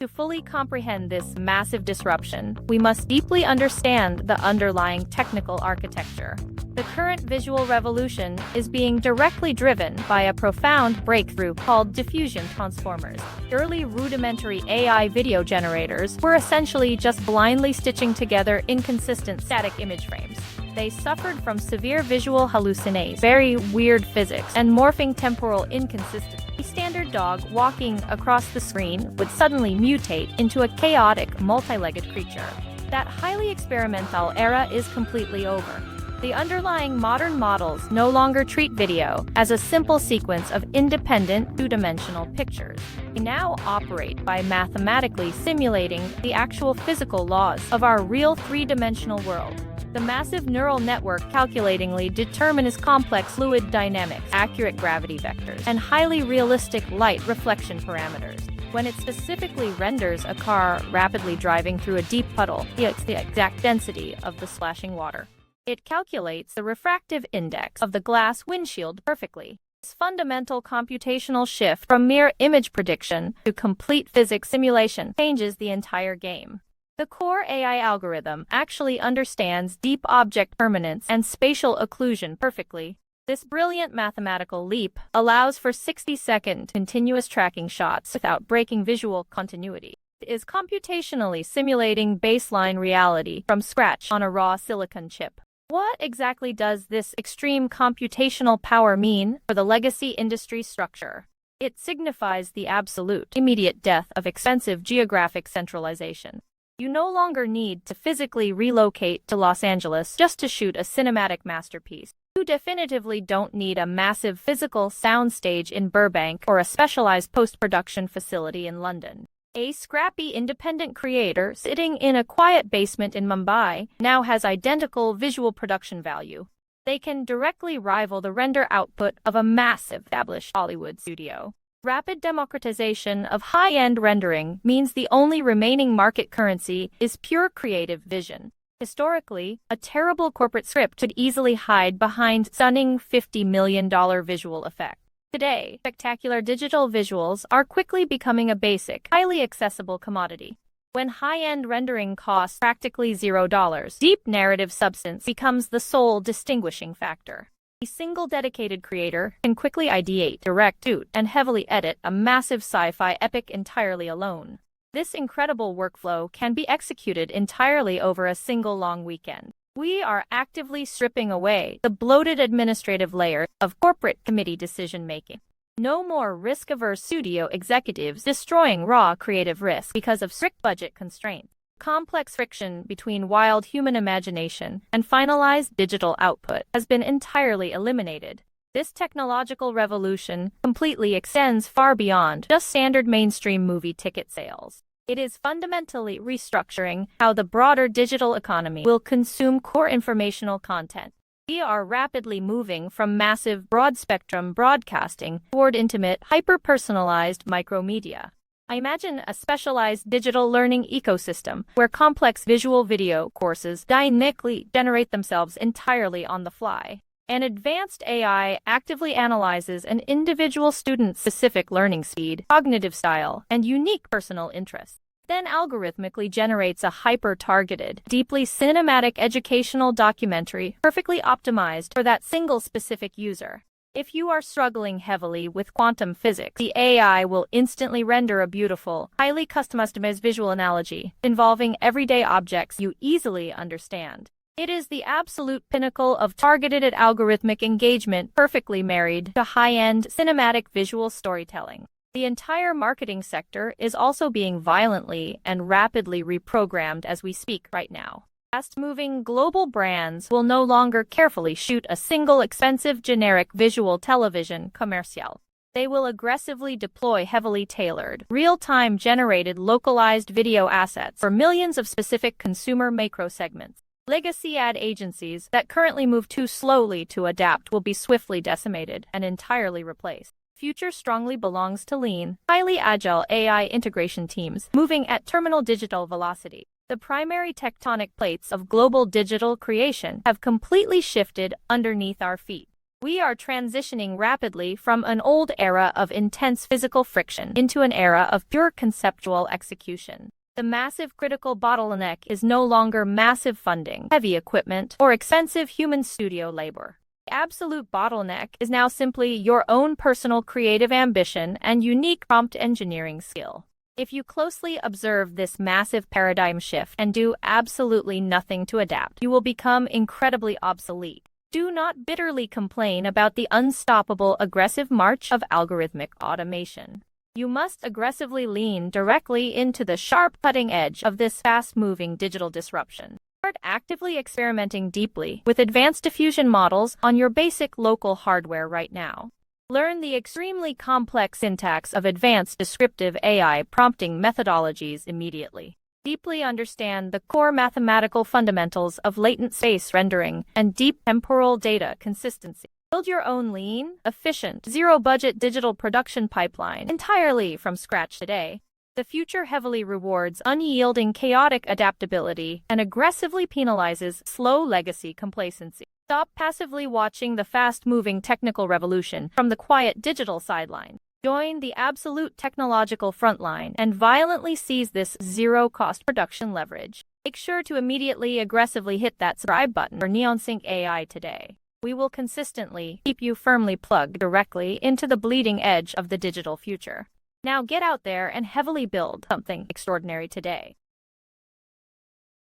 To fully comprehend this massive disruption, we must deeply understand the underlying technical architecture. The current visual revolution is being directly driven by a profound breakthrough called Diffusion Transformers. Early rudimentary AI video generators were essentially just blindly stitching together inconsistent static image frames. They suffered from severe visual hallucinations, very weird physics, and morphing temporal inconsistency. A standard dog walking across the screen would suddenly mutate into a chaotic, multi-legged creature. That highly experimental era is completely over. The underlying modern models no longer treat video as a simple sequence of independent, two-dimensional pictures. They now operate by mathematically simulating the actual physical laws of our real three-dimensional world. The massive neural network calculatingly determines complex fluid dynamics, accurate gravity vectors, and highly realistic light reflection parameters. When it specifically renders a car rapidly driving through a deep puddle, it's the exact density of the splashing water. It calculates the refractive index of the glass windshield perfectly. This fundamental computational shift from mere image prediction to complete physics simulation changes the entire game. The core AI algorithm actually understands deep object permanence and spatial occlusion perfectly. This brilliant mathematical leap allows for 60-second continuous tracking shots without breaking visual continuity. It is computationally simulating baseline reality from scratch on a raw silicon chip. What exactly does this extreme computational power mean for the legacy industry structure? It signifies the absolute, immediate death of expensive geographic centralization. You no longer need to physically relocate to Los Angeles just to shoot a cinematic masterpiece. You definitively don't need a massive physical soundstage in Burbank or a specialized post-production facility in London. A scrappy independent creator sitting in a quiet basement in Mumbai now has identical visual production value. They can directly rival the render output of a massive established Hollywood studio. Rapid democratization of high-end rendering means the only remaining market currency is pure creative vision. Historically, a terrible corporate script could easily hide behind stunning $50 million visual effects. Today, spectacular digital visuals are quickly becoming a basic, highly accessible commodity. When high-end rendering costs practically $0, deep narrative substance becomes the sole distinguishing factor. A single dedicated creator can quickly ideate, direct, shoot, and heavily edit a massive sci-fi epic entirely alone. This incredible workflow can be executed entirely over a single long weekend. We are actively stripping away the bloated administrative layer of corporate committee decision-making. No more risk-averse studio executives destroying raw creative risk because of strict budget constraints. Complex friction between wild human imagination and finalized digital output has been entirely eliminated. This technological revolution completely extends far beyond just standard mainstream movie ticket sales. It is fundamentally restructuring how the broader digital economy will consume core informational content. We are rapidly moving from massive broad-spectrum broadcasting toward intimate, hyper-personalized micromedia. I imagine a specialized digital learning ecosystem where complex visual video courses dynamically generate themselves entirely on the fly. An advanced AI actively analyzes an individual student's specific learning speed, cognitive style, and unique personal interests. Then algorithmically generates a hyper-targeted, deeply cinematic educational documentary perfectly optimized for that single specific user. If you are struggling heavily with quantum physics, the AI will instantly render a beautiful, highly customized visual analogy involving everyday objects you easily understand. It is the absolute pinnacle of targeted algorithmic engagement perfectly married to high-end cinematic visual storytelling. The entire marketing sector is also being violently and rapidly reprogrammed as we speak right now. Fast-moving global brands will no longer carefully shoot a single expensive generic visual television commercial. They will aggressively deploy heavily tailored, real-time generated localized video assets for millions of specific consumer microsegments. Legacy ad agencies that currently move too slowly to adapt will be swiftly decimated and entirely replaced. Future strongly belongs to lean, highly agile AI integration teams moving at terminal digital velocity. The primary tectonic plates of global digital creation have completely shifted underneath our feet. We are transitioning rapidly from an old era of intense physical friction into an era of pure conceptual execution. The massive critical bottleneck is no longer massive funding, heavy equipment, or expensive human studio labor. The absolute bottleneck is now simply your own personal creative ambition and unique prompt engineering skill. If you closely observe this massive paradigm shift and do absolutely nothing to adapt, you will become incredibly obsolete. Do not bitterly complain about the unstoppable aggressive march of algorithmic automation. You must aggressively lean directly into the sharp cutting edge of this fast-moving digital disruption. Start actively experimenting deeply with advanced diffusion models on your basic local hardware right now. Learn the extremely complex syntax of advanced descriptive AI prompting methodologies immediately. Deeply understand the core mathematical fundamentals of latent space rendering and deep temporal data consistency. Build your own lean, efficient, zero-budget digital production pipeline entirely from scratch today. The future heavily rewards unyielding chaotic adaptability and aggressively penalizes slow legacy complacency. Stop passively watching the fast-moving technical revolution from the quiet digital sideline. Join the absolute technological frontline and violently seize this zero-cost production leverage. Make sure to immediately aggressively hit that subscribe button for NeonSync AI today. We will consistently keep you firmly plugged directly into the bleeding edge of the digital future. Now get out there and heavily build something extraordinary today.